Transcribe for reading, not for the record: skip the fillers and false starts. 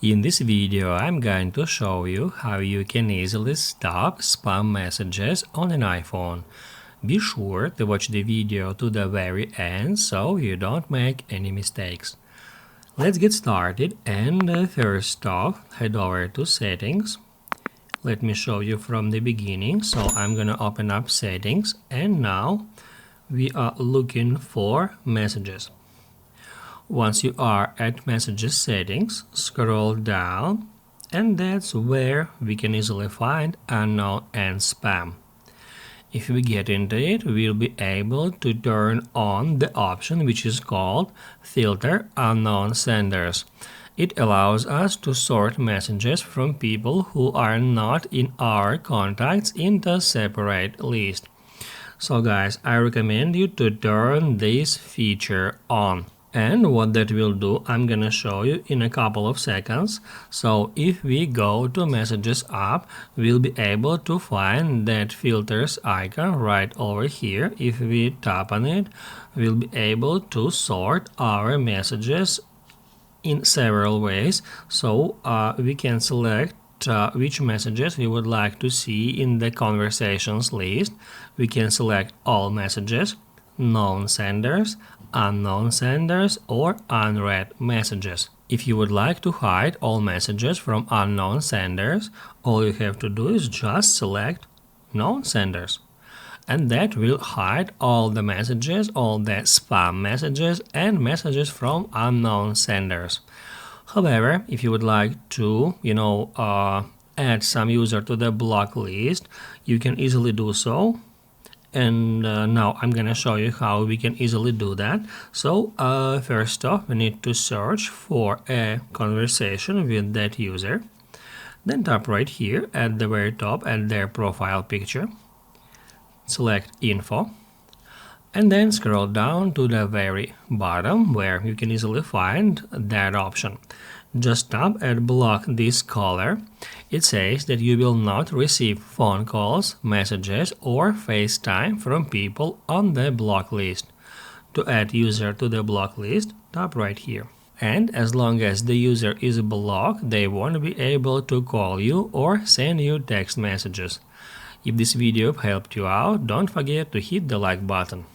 In this video, I'm going to show you how you can easily stop spam messages on an iPhone. Be sure to watch the video to the very end so you don't make any mistakes. Let's get started, and first off, head over to Settings. Let me show you from the beginning. So I'm gonna open up Settings, and now we are looking for Messages. Once you are at Messages settings, scroll down, and that's where we can easily find unknown and spam. If we get into it, we'll be able to turn on the option which is called Filter Unknown Senders. It allows us to sort messages from people who are not in our contacts into a separate list. So guys, I recommend you to turn this feature on. And what that will do, I'm gonna show you in a couple of seconds. So if we go to Messages app, we'll be able to find that filters icon right over here. If we tap on it, we'll be able to sort our messages in several ways. So we can select which messages we would like to see in the conversations list. We can select all messages, known senders, unknown senders, or unread messages. If you would like to hide all messages from unknown senders, all you have to do is just select known senders. And that will hide all the messages, all the spam messages and messages from unknown senders. However, if you would like to, add some user to the block list, you can easily do so. And now I'm gonna show you how we can easily do that. So first off, we need to search for a conversation with that user. Then tap right here at the very top at their profile picture. Select Info. And then scroll down to the very bottom where you can easily find that option. Just tap and block this color. It says that you will not receive phone calls, messages, or FaceTime from people on the block list. To add user to the block list, tap right here. And as long as the user is blocked, they won't be able to call you or send you text messages. If this video helped you out, don't forget to hit the like button.